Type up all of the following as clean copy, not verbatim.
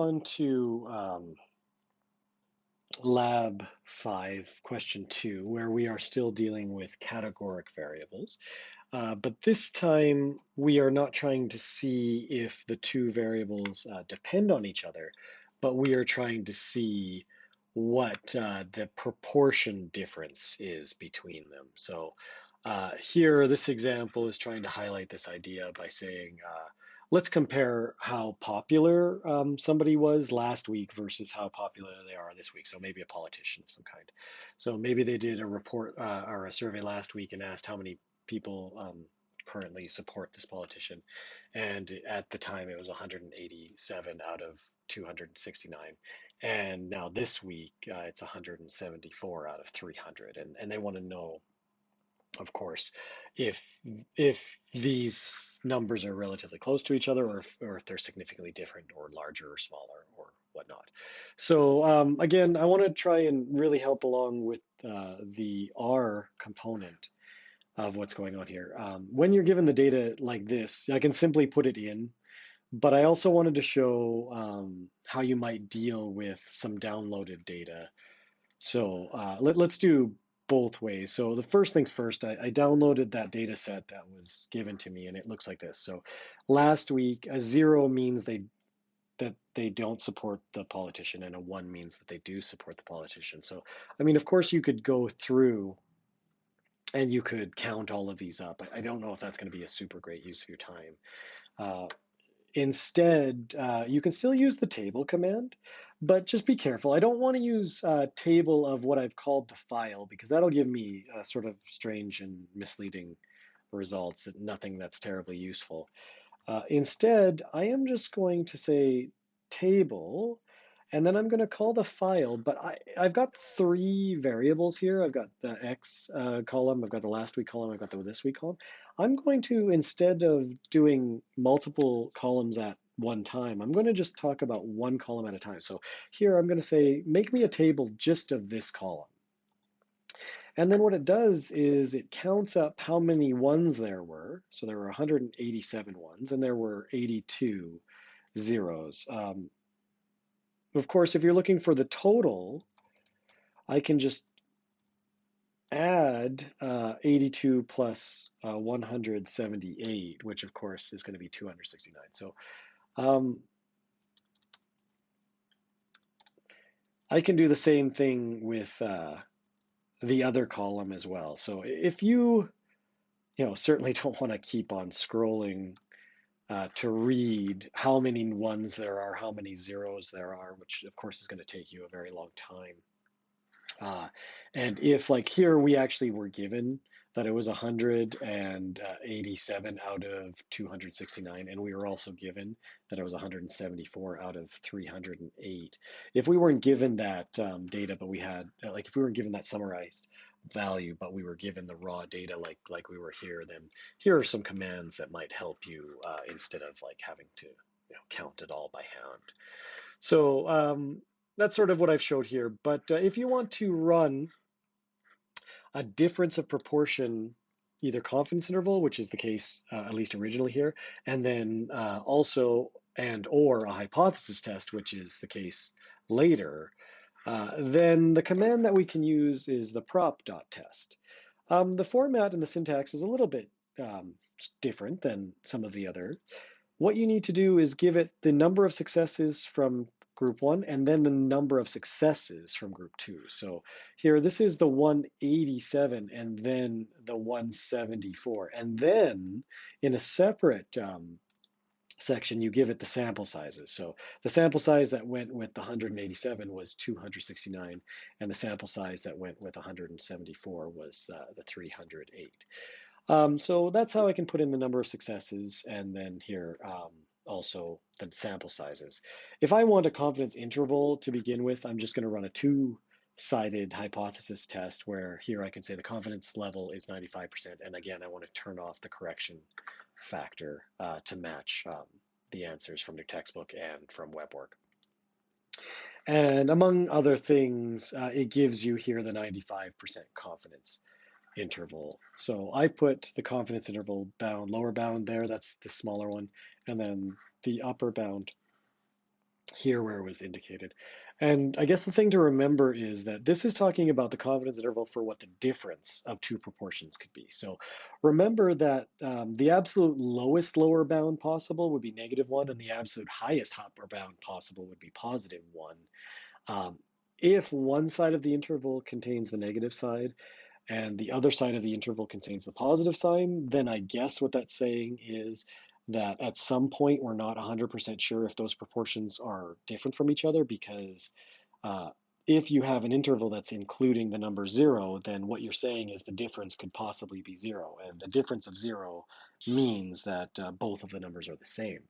On to Lab 5, question 2, where we are still dealing with categoric variables. But this time, we are not trying to see if the two variables depend on each other, but we are trying to see what the proportion difference is between them. So here, this example is trying to highlight this idea by saying, let's compare how popular somebody was last week versus how popular they are this week. So maybe a politician of some kind. So maybe they did a report or a survey last week and asked how many people currently support this politician. And at the time, it was 187 out of 269. And now this week, it's 174 out of 300. And they want to know, of course, if these numbers are relatively close to each other, or if they're significantly different, or larger, or smaller, or whatnot. So again, I want to try and really help along with the R component of what's going on here. When you're given the data like this, I can simply put it in, but I also wanted to show how you might deal with some downloaded data. So let's do both ways. So the first things first, I downloaded that data set that was given to me, and it looks like this. So last week, a 0 means that they don't support the politician, and a 1 means that they do support the politician. So, I mean, of course, you could go through and you could count all of these up. I don't know if that's going to be a super great use of your time. Uh, Instead, you can still use the table command, but just be careful. I don't want to use table of what I've called the file, because that'll give me sort of strange and misleading results, nothing that's terribly useful. Instead, I am just going to say table, and then I'm going to call the file, but I've got three variables here. I've got the X column, I've got the last week column, I've got the this week column. I'm going to, instead of doing multiple columns at one time, I'm going to just talk about one column at a time. So here I'm going to say, make me a table just of this column. And then what it does is it counts up how many ones there were. So there were 187 ones, and there were 82 zeros. Of course, if you're looking for the total, I can just add 82 plus 178, which of course is going to be 269. So I can do the same thing with the other column as well. So if you certainly don't want to keep on scrolling to read how many ones there are, how many zeros there are, which of course is going to take you a very long time. And if, like here, we actually were given that it was 187 out of 269, and we were also given that it was 174 out of 308. If we weren't given that data, but we had, like if we weren't given that summarized value, but we were given the raw data like we were here, then here are some commands that might help you instead of like having to count it all by hand. So that's sort of what I've showed here. But if you want to run a difference of proportion, either confidence interval, which is the case at least originally here, and then also and or a hypothesis test, which is the case later, then the command that we can use is the prop.test. The format and the syntax is a little bit different than some of the other. What you need to do is give it the number of successes from group 1 and then the number of successes from group 2. So here, this is the 187 and then the 174. And then in a separate section, you give it the sample sizes. So the sample size that went with the 187 was 269, and the sample size that went with 174 was the 308. So that's how I can put in the number of successes, and then here also the sample sizes. If I want a confidence interval to begin with, I'm just going to run a two-sided hypothesis test where here I can say the confidence level is 95%, and again I want to turn off the correction factor to match the answers from your textbook and from web work. And among other things, it gives you here the 95% confidence interval. So I put the confidence interval bound, lower bound there, that's the smaller one, and then the upper bound here where it was indicated. And I guess the thing to remember is that this is talking about the confidence interval for what the difference of two proportions could be. So remember that the absolute lowest lower bound possible would be -1, and the absolute highest upper bound possible would be +1. Um, if one side of the interval contains the negative side, and the other side of the interval contains the positive sign, then I guess what that's saying is that at some point we're not 100% sure if those proportions are different from each other, because uh, if you have an interval that's including the number 0, then what you're saying is the difference could possibly be 0, and a difference of 0 means that both of the numbers are the same.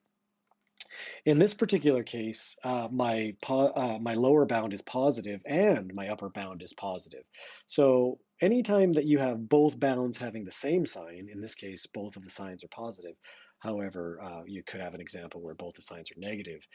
In this particular case, my lower bound is positive and my upper bound is positive. So anytime that you have both bounds having the same sign, in this case, both of the signs are positive. However, you could have an example where both the signs are negative,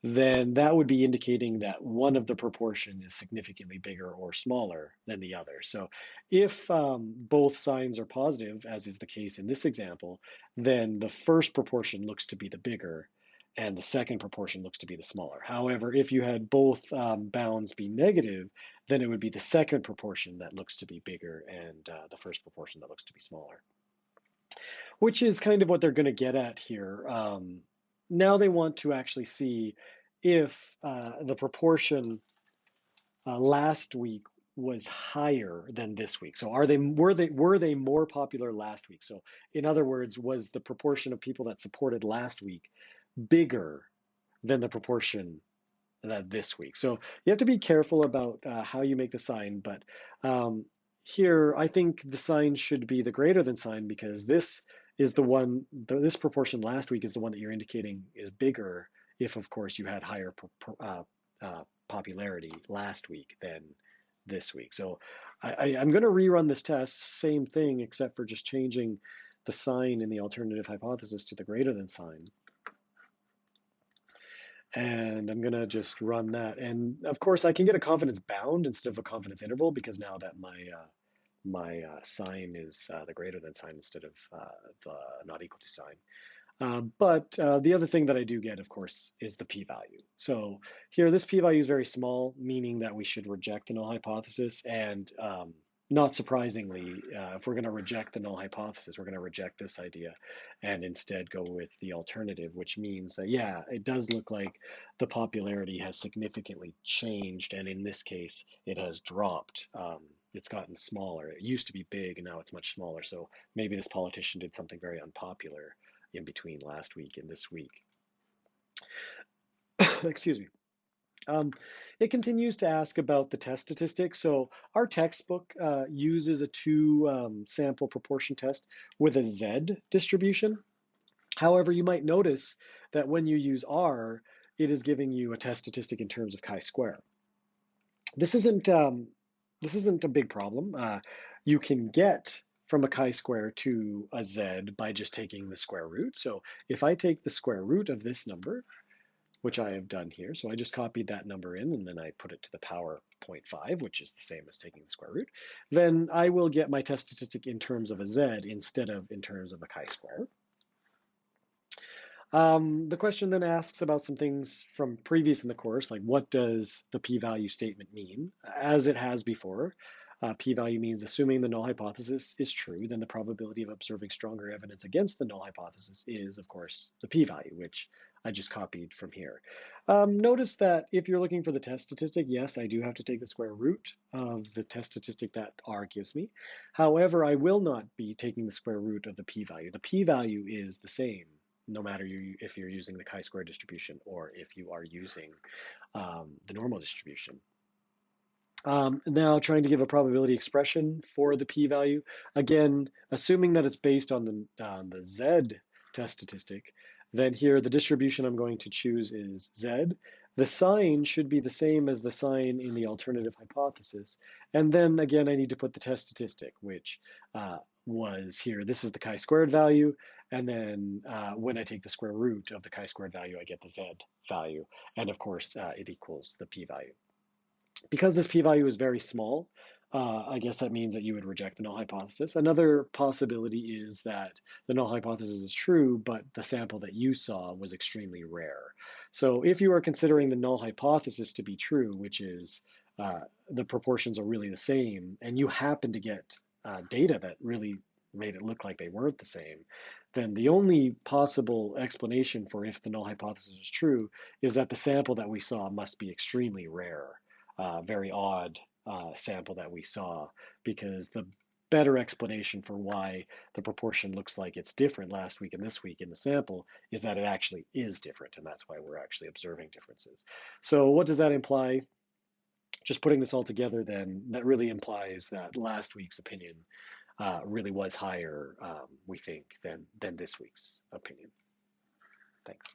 then that would be indicating that one of the proportion is significantly bigger or smaller than the other. So if both signs are positive, as is the case in this example, then the first proportion looks to be the bigger, and the second proportion looks to be the smaller. However, if you had both bounds be negative, then it would be the second proportion that looks to be bigger, and the first proportion that looks to be smaller, which is kind of what they're going to get at here. Now they want to actually see if the proportion last week was higher than this week. So were they more popular last week? So in other words, was the proportion of people that supported last week bigger than the proportion that this week? So you have to be careful about how you make the sign, but here I think the sign should be the greater than sign, because this is the one, this proportion last week is the one that you're indicating is bigger if, of course, you had higher popularity last week than this week. So I'm going to rerun this test, same thing, except for just changing the sign in the alternative hypothesis to the greater than sign. And I'm going to just run that. And of course, I can get a confidence bound instead of a confidence interval, because now that my sign is the greater than sign instead of the not equal to sign. But the other thing that I do get, of course, is the p-value. So here, this p-value is very small, meaning that we should reject the null hypothesis. And not surprisingly, if we're going to reject the null hypothesis, we're going to reject this idea and instead go with the alternative, which means that, yeah, it does look like the popularity has significantly changed. And in this case, it has dropped. It's gotten smaller. It used to be big, and now it's much smaller. So maybe this politician did something very unpopular in between last week and this week. Excuse me. It continues to ask about the test statistics. So our textbook uses a two sample proportion test with a Z distribution. However, you might notice that when you use R, it is giving you a test statistic in terms of chi-square. This isn't a big problem. You can get from a chi-square to a Z by just taking the square root. So if I take the square root of this number, which I have done here. So I just copied that number in, and then I put it to the power 0.5, which is the same as taking the square root. Then I will get my test statistic in terms of a Z instead of in terms of a chi-square. The question then asks about some things from previous in the course, like what does the p-value statement mean? As it has before, p-value means assuming the null hypothesis is true, then the probability of observing stronger evidence against the null hypothesis is, of course, the p-value, which I just copied from here. Notice that if you're looking for the test statistic, yes, I do have to take the square root of the test statistic that R gives me. However, I will not be taking the square root of the p-value. The p-value is the same, no matter if you're using the chi-square distribution or if you are using the normal distribution. Now trying to give a probability expression for the p-value. Again, assuming that it's based on the Z test statistic, then here the distribution I'm going to choose is Z. The sign should be the same as the sign in the alternative hypothesis. And then again, I need to put the test statistic, which was here. This is the chi-squared value. And then when I take the square root of the chi-squared value, I get the Z value. And of course, it equals the p-value. Because this p-value is very small, I guess that means that you would reject the null hypothesis. Another possibility is that the null hypothesis is true, but the sample that you saw was extremely rare. So if you are considering the null hypothesis to be true, which is the proportions are really the same, and you happen to get data that really made it look like they weren't the same, then the only possible explanation for if the null hypothesis is true is that the sample that we saw must be extremely rare, very odd sample that we saw, because the better explanation for why the proportion looks like it's different last week and this week in the sample is that it actually is different, and that's why we're actually observing differences. So what does that imply? Just putting this all together, then that really implies that last week's opinion really was higher, we think, than this week's opinion. Thanks.